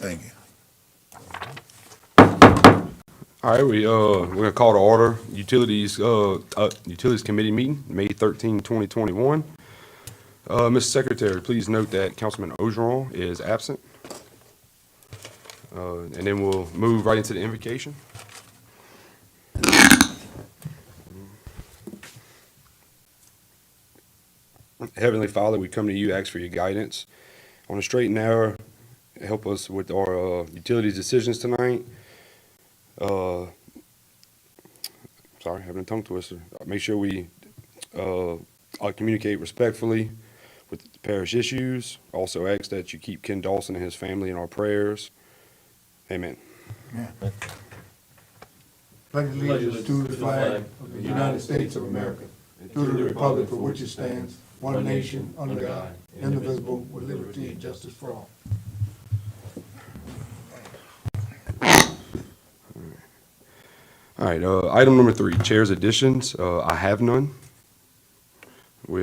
Thank you. All right, we're gonna call to order Utilities Committee meeting, May 13, 2021. Mr. Secretary, please note that Councilman Ogeron is absent. And then we'll move right into the invocation. Heavenly Father, we come to you, ask for your guidance on the straight and narrow. Help us with our utilities decisions tonight. Sorry, having a tongue twister. Make sure we communicate respectfully with the parish issues. Also ask that you keep Ken Dawson and his family in our prayers. Amen. Pledge allegiance to the flag of the United States of America, to the republic for which it stands, one nation, under God, indivisible, with liberty and justice for all. All right, item number 3, Chair's additions. I have none. We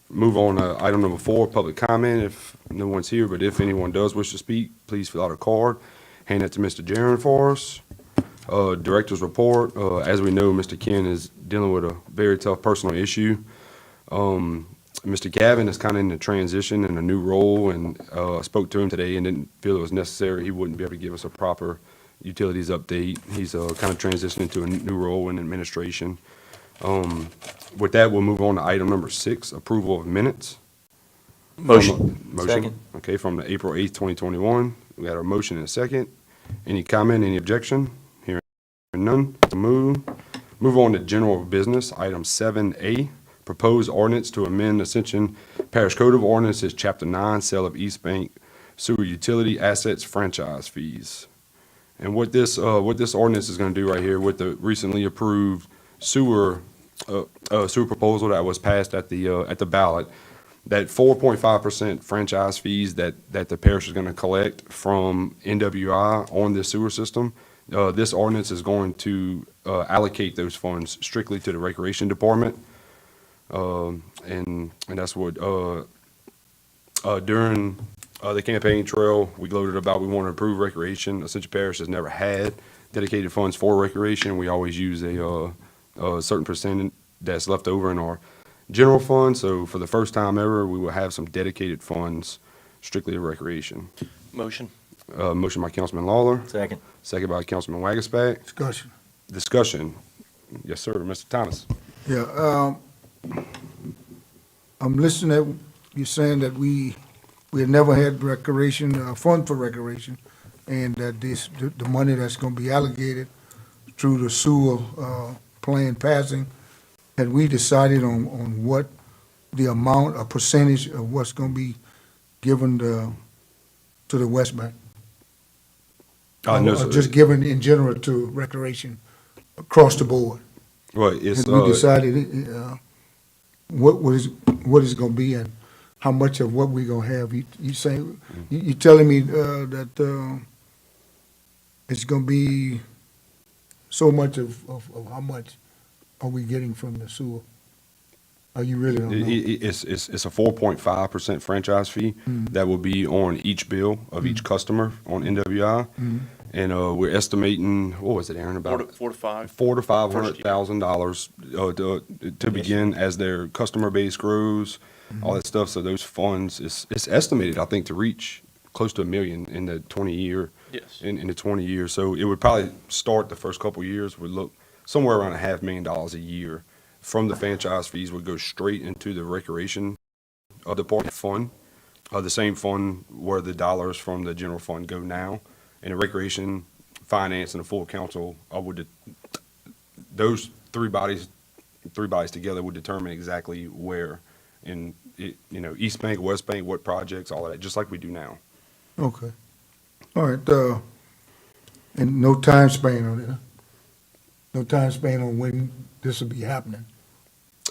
move on to item number 4, public comment. If no one's here, but if anyone does wish to speak, please fill out a card. Hand that to Mr. Jaron for us. Director's report. As we know, Mr. Ken is dealing with a very tough personal issue. Mr. Gavin is kind of in the transition in a new role, and I spoke to him today and didn't feel it was necessary. He wouldn't be able to give us a proper utilities update. He's kind of transitioning to a new role in administration. With that, we'll move on to item number 6, approval of minutes. Motion. Motion. Okay, from the April 8th, 2021. We got a motion and a second. Any comment, any objection? Hearing none. Move on to general business, item 7A, proposed ordinance to amend Ascension Parish Code of Ordinances, Chapter 9, sale of East Bank sewer utility assets franchise fees. And what this ordinance is going to do right here with the recently approved sewer proposal that was passed at the ballot, that 4.5% franchise fees that the parish is going to collect from NWI on this sewer system, this ordinance is going to allocate those funds strictly to the Recreation Department. And that's what during the campaign trail, we gloated about we want to improve recreation. Ascension Parish has never had dedicated funds for recreation. We always use a certain percentage that's left over in our general fund. So for the first time ever, we will have some dedicated funds strictly to recreation. Motion. Motion by Councilman Lawler, Second. second by Councilman Wagasback. Discussion. Yes, sir, Mr. Thomas. Yeah, I'm listening at you saying that we have never had recreation, fund for recreation, and that the money that's gonna be allocated through the sewer, plan passing, had we decided on what the amount, a percentage of what's gonna be given to the West Bank? No, Or sir. just given in general to recreation across the board? Well, it's, Had we decided, what is gonna be and how much of what we gonna have? You say, you telling me, that, it's gonna be so much of how much are we getting from the sewer? Or you really don't know? It's a 4.5% franchise fee that will be on each bill of each customer on NWI. And we're estimating, what was it, Aaron, about Four to five. $400,000 to $500,000 to begin as their customer base grows, all that stuff. So those funds, it's estimated, I think, to reach close to $1 million in the 20 year. Yes. In the 20 years. So it would probably start the first couple of years would look somewhere around $500,000 a year from the franchise fees would go straight into the recreation department fund, the same fund where the dollars from the general fund go now. And the recreation, finance, and the full council, those three bodies together would determine exactly where in, East Bank, West Bank, what projects, all of that, just like we do now. Okay. All right, and no time span on it, huh? No time span on when this will be happening?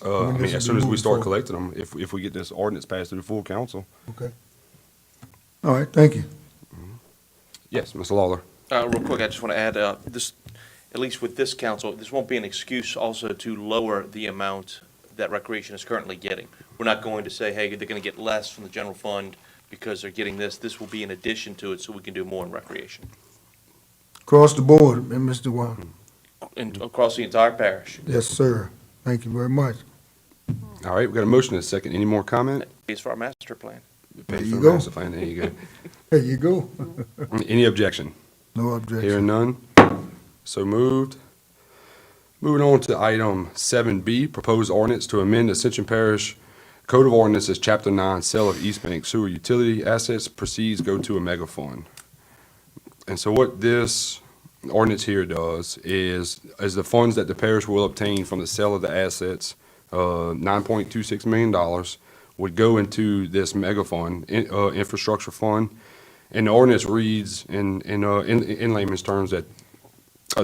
I mean, this as will soon be as we moving start forward. collecting them, if we get this ordinance passed through the full council. Okay. All right, thank you. Yes, Mr. Lawler. Real quick, I just want to add, this, at least with this council, this won't be an excuse also to lower the amount that recreation is currently getting. We're not going to say, hey, they're going to get less from the general fund because they're getting this. This will be in addition to it, so we can do more in recreation Across the board, and Mr. Juan. and across the entire parish. Yes, sir. Thank you very much. All right, we got a motion and a second. Any more comment? Pays for our master plan. There Pays you for go. master plan. There you go. There you go. Any objection? No objection. Hearing none. So moved. Moving on to item 7B, proposed ordinance to amend Ascension Parish Code of Ordinances, Chapter 9, Sale of East Bank Sewer Utility Assets, proceeds go to a mega fund. And so what this ordinance here does is the funds that the parish will obtain from the sale of the assets, $9.26 million, would go into this mega fund, infrastructure fund. And the ordinance reads in layman's terms that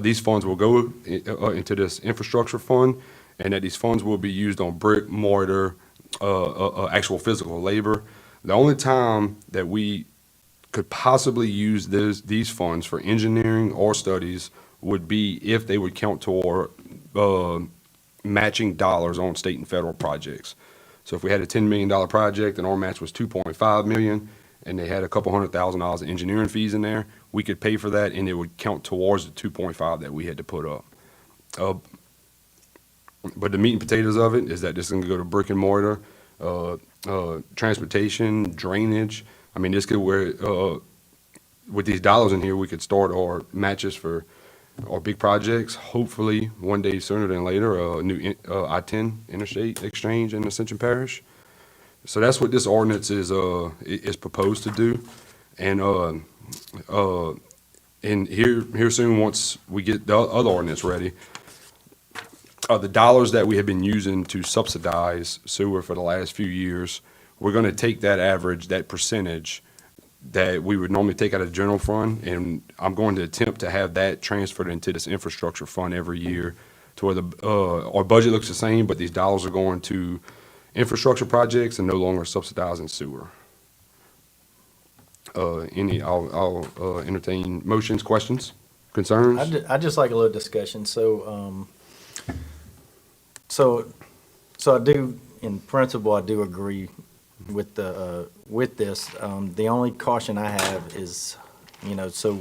these funds will go into this infrastructure fund, and that these funds will be used on brick, mortar, actual physical labor. The only time that we could possibly use these funds for engineering or studies would be if they would count toward matching dollars on state and federal projects. So if we had a $10 million project and our match was $2.5 million, and they had a couple $100,000 in engineering fees in there, we could pay for that, and it would count towards the 2.5 that we had to put up. But the meat and potatoes of it is that this is gonna go to brick and mortar, transportation, drainage. I mean, this could with these dollars in here, we could start our matches for our big projects, hopefully one day sooner than later, a new I-10 interstate exchange in Ascension Parish. So that's what this ordinance is proposed to do. And here soon, once we get the other ordinance ready, the dollars that we have been using to subsidize sewer for the last few years, we're gonna take that average, that percentage that we would normally take out of the general fund, and I'm going to attempt to have that transferred into this infrastructure fund every year to where our budget looks the same, but these dollars are going to infrastructure projects and no longer subsidizing sewer. I'll entertain motions, questions, concerns? I'd just like a little discussion. So I do, in principle, I do agree with this. The only caution I have is, so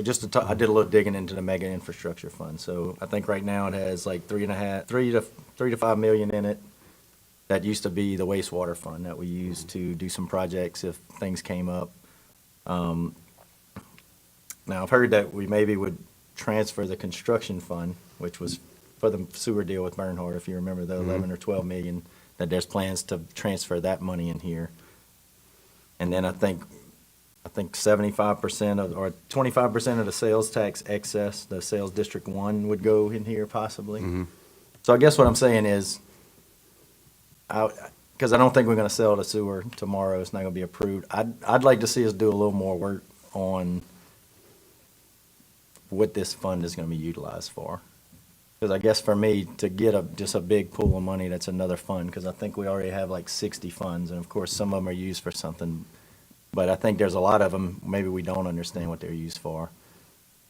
just to talk, I did a little digging into the mega infrastructure fund. So I think right now it has like 3 to 5 million in it. That used to be the wastewater fund that we used to do some projects if things came up. Now I've heard that we maybe would transfer the construction fund, which was for the sewer deal with Bernhardt, if you remember the 11 or 12 million, that there's plans to transfer that money in here. And then I think 75% of, or 25% of the sales tax excess, the sales district 1 would go in here possibly. So I guess what I'm saying is, because I don't think we're gonna sell the sewer tomorrow, it's not gonna be approved. I'd like to see us do a little more work on what this fund is gonna be utilized for. Because I guess for me, to get just a big pool of money, that's another fund, because I think we already have like 60 funds, and of course, some of them are used for something. But I think there's a lot of them, maybe we don't understand what they're used for.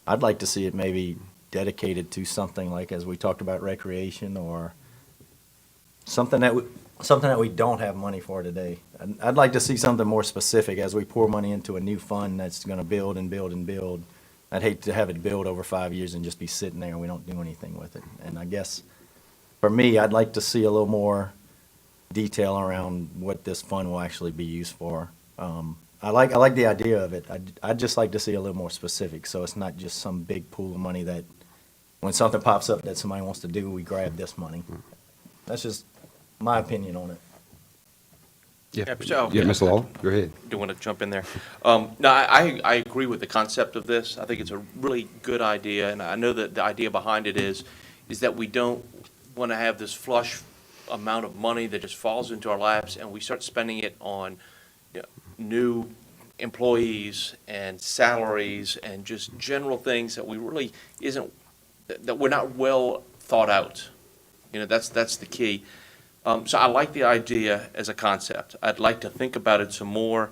I'd like to see it maybe dedicated to something like, as we talked about, recreation, or something that we don't have money for today. I'd like to see something more specific as we pour money into a new fund that's gonna build and build and build. I'd hate to have it build over 5 years and just be sitting there and we don't do anything with it. And I guess, for me, I'd like to see a little more detail around what this fund will actually be used for. I like the idea of it. I'd just like to see a little more specific, so it's not just some big pool of money that, when something pops up that somebody wants to do, we grab this money. That's just my opinion on it. Yeah, so- Mr. Law, go ahead. Do want to jump in there? No, I agree with the concept of this. I think it's a really good idea, and I know that the idea behind it is that we don't want to have this flush amount of money that just falls into our laps, and we start spending it on new employees and salaries and just general things that we really that we're not well thought out. That's the key. So I like the idea as a concept. I'd like to think about it some more.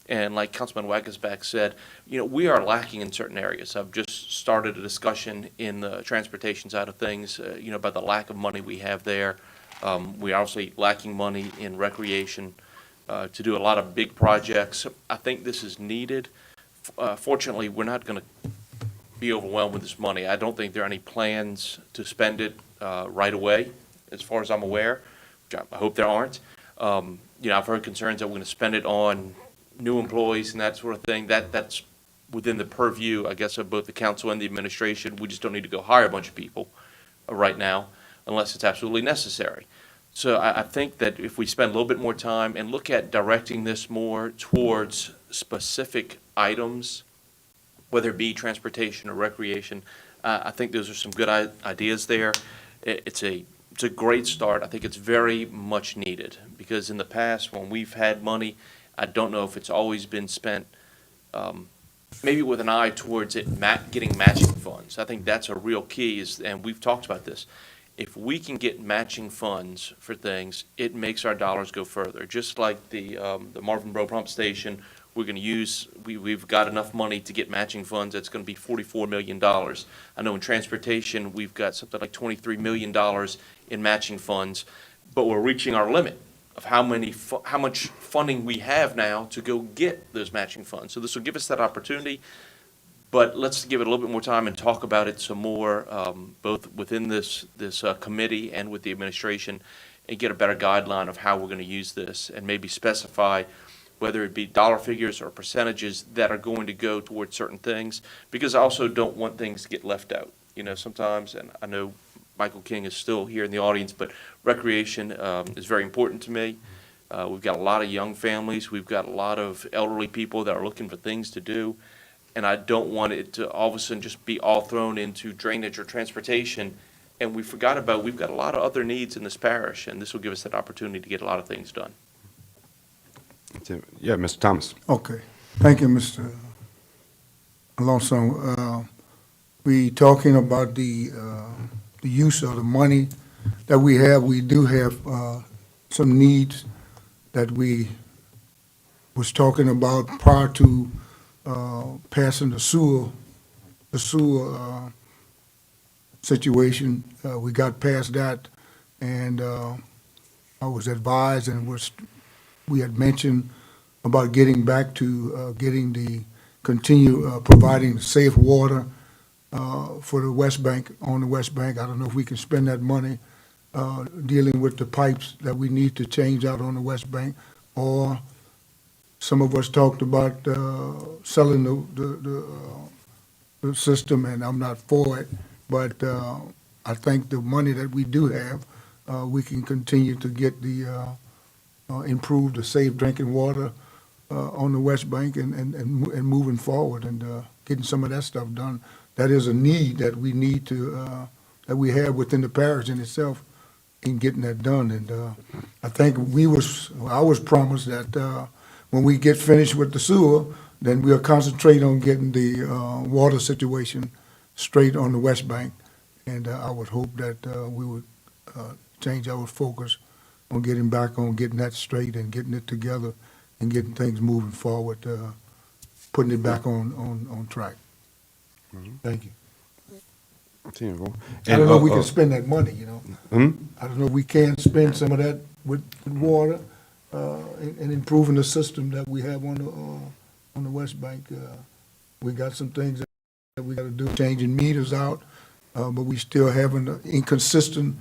And like Councilman Wagasback said, we are lacking in certain areas. I've just started a discussion in the transportation side of things, about the lack of money we have there. We are obviously lacking money in recreation. to do a lot of big projects. I think this is needed. Fortunately, we're not going to be overwhelmed with this money. I don't think there are any plans to spend it right away, as far as I'm aware, which I hope there aren't. I've heard concerns that we're going to spend it on new employees and that sort of thing. That's within the purview, I guess, of both the council and the administration. We just don't need to go hire a bunch of people right now unless it's absolutely necessary. So I think that if we spend a little bit more time and look at directing this more towards specific items, whether it be transportation or recreation, I think those are some good ideas there. It's a great start. I think it's very much needed, because in the past, when we've had money, I don't know if it's always been spent maybe with an eye towards it getting matching funds. I think that's a real key, and we've talked about this. If we can get matching funds for things, it makes our dollars go further. Just like the Marvin Bro Pump Station, we're going to use, we've got enough money to get matching funds. That's going to be $44 million. I know in transportation, we've got something like $23 million in matching funds, but we're reaching our limit of how much funding we have now to go get those matching funds. So this will give us that opportunity. But let's give it a little bit more time and talk about it some more, both within this committee and with the administration, and get a better guideline of how we're going to use this, and maybe specify whether it be dollar figures or percentages that are going to go towards certain things, because I also don't want things to get left out. Sometimes, and I know Michael King is still here in the audience, but recreation is very important to me. We've got a lot of young families. We've got a lot of elderly people that are looking for things to do. And I don't want it to all of a sudden just be all thrown into drainage or transportation. And we've got a lot of other needs in this parish, and this will give us that opportunity to get a lot of things done. Yeah, Mr. Thomas. Okay, thank you, Mr. Alonso. We talking about the use of the money that we have. We do have some needs that we was talking about prior to passing the sewer situation. We got past that, and I was advised, and we had mentioned about getting back to continue providing safe water for the West Bank, on the West Bank. I don't know if we can spend that money dealing with the pipes that we need to change out on the West Bank, or some of us talked about selling the system, and I'm not for it, but I think the money that we do have, we can continue to get improve the safe drinking water on the West Bank and moving forward and getting some of that stuff done. That is a need that we need to, that we have within the parish in itself in getting that done. And I think I was promised that when we get finished with the sewer, then we'll concentrate on getting the water situation straight on the West Bank. And I would hope that we would change our focus on getting back on getting that straight and getting it together and getting things moving forward, putting it back on track. Thank you. I don't know if we can spend that money, I don't know if we can spend some of that with water and improving the system that we have on the West Bank. We got some things that we got to do, changing meters out, but we still having inconsistent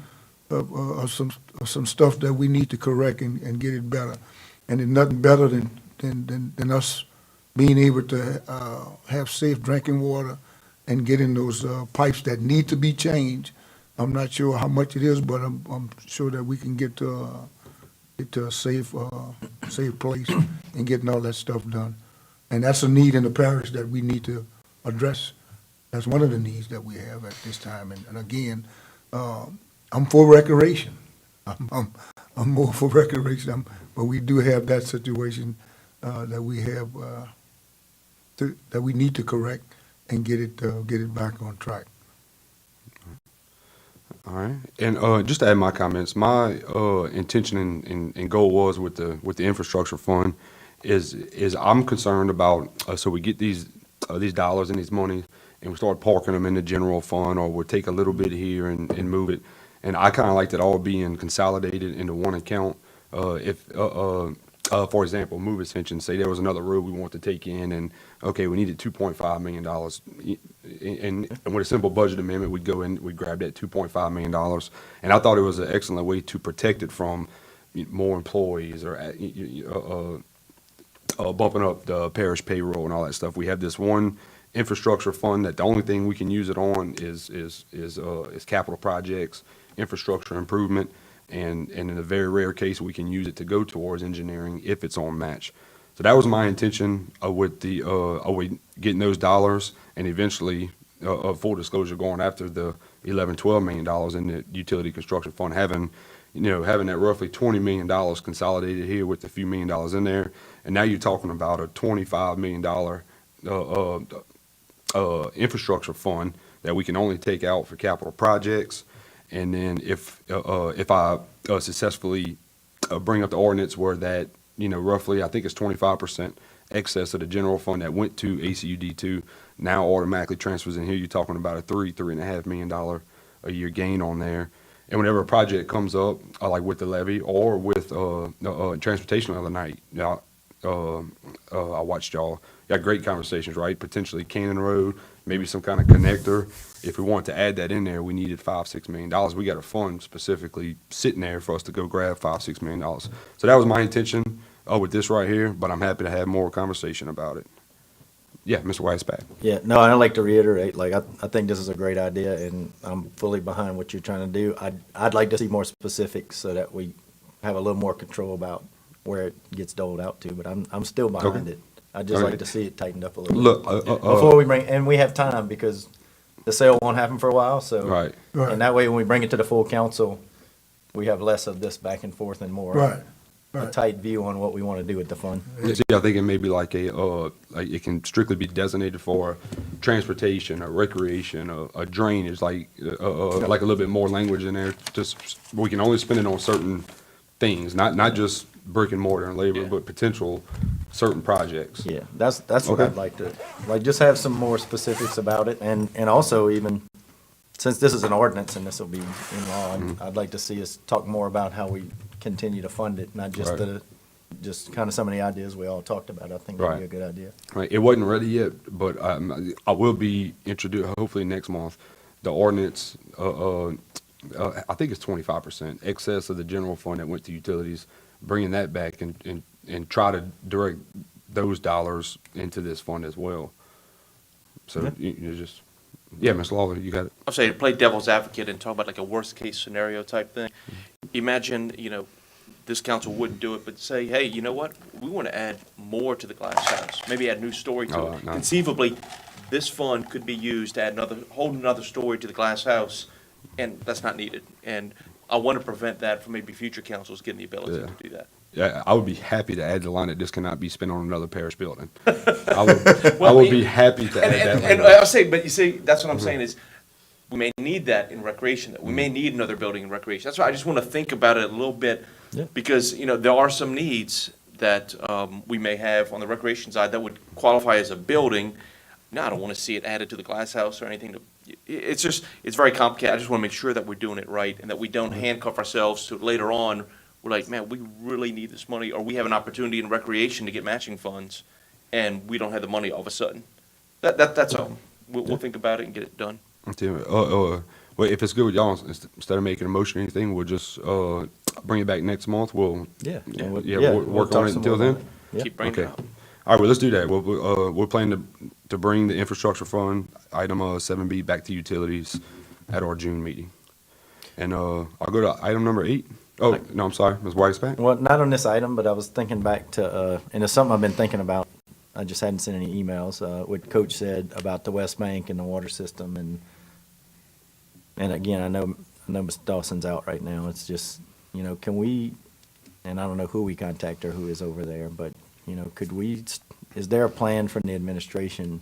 of some stuff that we need to correct and get it better. And there's nothing better than us being able to have safe drinking water and getting those pipes that need to be changed. I'm not sure how much it is, but I'm sure that we can get to a safe place and getting all that stuff done. And that's a need in the parish that we need to address. That's one of the needs that we have at this time. And again, I'm for recreation. I'm more for recreation, but we do have that situation that we have that we need to correct and get it back on track. All right, and just to add my comments, my intention and goal was with the infrastructure fund is I'm concerned about so we get these dollars and these money and we start parking them in the general fund, or we'll take a little bit here and move it, and I kind of like that all being consolidated into one account. for example, move extension, say there was another road we want to take in and, okay, we needed $2.5 million. And with a simple budget amendment, we'd go in, we'd grab that $2.5 million. And I thought it was an excellent way to protect it from more employees or bumping up the parish payroll and all that stuff. We have this one infrastructure fund that the only thing we can use it on is capital projects, infrastructure improvement, and in a very rare case, we can use it to go towards engineering if it's on match. So that was my intention with getting those dollars and eventually, full disclosure, going after the $11-12 million in the utility construction fund, having that roughly $20 million consolidated here with a few $1 million in there. And now you're talking about a $25 million infrastructure fund that we can only take out for capital projects. And then if I successfully bring up the ordinance where that, roughly, I think it's 25% excess of the general fund that went to ACUD2 now automatically transfers in here, you're talking about a $3.5 million a year gain on there. And whenever a project comes up, like with the levee or with transportation the other night, I watched y'all. You had great conversations, right? Potentially Cannon Road, maybe some kind of connector. If we wanted to add that in there, we needed $5-6 million. We got a fund specifically sitting there for us to go grab $5-6 million. So that was my intention with this right here, but I'm happy to have more conversation about it. Yeah, Mr. Weisbach. Yeah, no, I'd like to reiterate, like, I think this is a great idea, and I'm fully behind what you're trying to do. I'd like to see more specifics so that we have a little more control about where it gets doled out to, but I'm still behind it. I'd just Okay. like to see it tightened up a little Look, bit. Before we bring, and we have time, because the sale won't happen for a while, so. Right. Right. And that way, when we bring it to the full council, we have less of this back and forth and more. Right, A right. tight view on what we want to do with the fund. See, I think it may be like like it can strictly be designated for transportation or recreation or a drainage, like a little bit more language in there. Just, we can only spend it on certain things, not just brick and mortar and labor, Yeah. but potential certain projects. Yeah, that's what Okay. I'd like to, just have some more specifics about it, and also even, since this is an ordinance and this will be in law, I'd like to see us talk more about how we continue to fund it, not just Right. just kind of some of the ideas we all talked about. I think that'd be a Right. good idea. Right, it wasn't ready yet, but I will be introduced, hopefully next month, the ordinance, I think it's 25% excess of the general fund that went to utilities, bringing that back and try to direct those dollars into this fund as well. So you just, yeah, Ms. Lawler, you got it. I'll say to play devil's advocate and talk about like a worst-case scenario type thing. Imagine, this council wouldn't do it, but say, hey, you know what? We want to add more to the glass house, maybe add new story to Oh, it. no. Conceivably, this fund could be used to add whole another story to the glass house, and that's not needed. And I want to prevent that from maybe future councils getting the ability Yeah. to do that. Yeah, I would be happy to add the line that this cannot be spent on another parish building. I would be happy to add that And language. I'll say, but you see, that's what I'm Mm-hmm. saying is, we may need that in recreation, that we may need another building in recreation. That's why I just want to think about it a little bit, Yeah. because, there are some needs that we may have on the recreation side that would qualify as a building. No, I don't want to see it added to the glass house or anything. It's just, it's very complicated. I just want to make sure that we're doing it right and that we don't handcuff ourselves to later on, we're like, man, we really need this money, or we have an opportunity in recreation to get matching funds, and we don't have the money all of a sudden. That's all. We'll think about it and get it done. Well, if it's good with y'all, instead of making a motion or anything, we'll just bring it back next month. We'll work talk on it some until more then. about it. Yeah. Keep bringing it Okay. out. All right, well, let's do that. We're planning to bring the infrastructure fund, item 7B, back to utilities at our June meeting. And I'll go to item number 8. Oh, no, I'm sorry, Ms. White is back? Well, not on this item, but I was thinking back to, and it's something I've been thinking about. I just hadn't sent any emails, what Coach said about the West Bank and the water system, and again, I know Ms. Dawson's out right now. It's just, can we, and I don't know who we contact or who is over there, but, could we, is there a plan from the administration?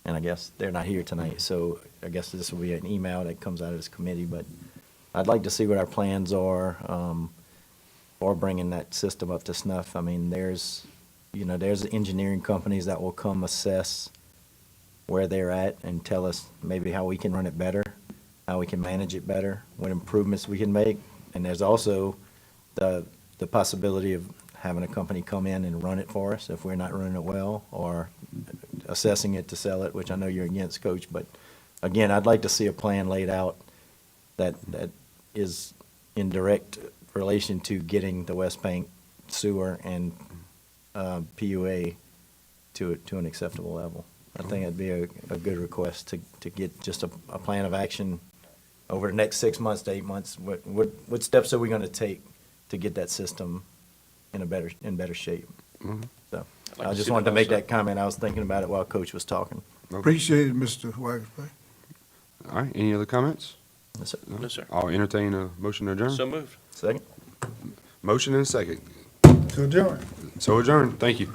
And I guess they're not here tonight, so I guess this will be an email that comes out of this committee, but I'd like to see what our plans are, for bringing that system up to snuff. I mean, there's engineering companies that will come assess where they're at and tell us maybe how we can run it better, how we can manage it better, what improvements we can make. And there's also the possibility of having a company come in and run it for us if we're not running it well, or assessing it to sell it, which I know you're against, Coach, but again, I'd like to see a plan laid out that is in direct relation to getting the West Bank sewer and PUA to an acceptable level. I think it'd be a good request to get just a plan of action over the next 6 months to 8 months. What steps are we gonna take to get that system in better shape? So, I'd like I to just see wanted that to make also. that comment. I was thinking about it while Coach was talking. Appreciate it, Mr. Wagasback. All right, any other comments? That's it. No, sir. I'll entertain a motion to adjourn. So moved. Second? Motion and a second. So adjourn. So adjourned. Thank you.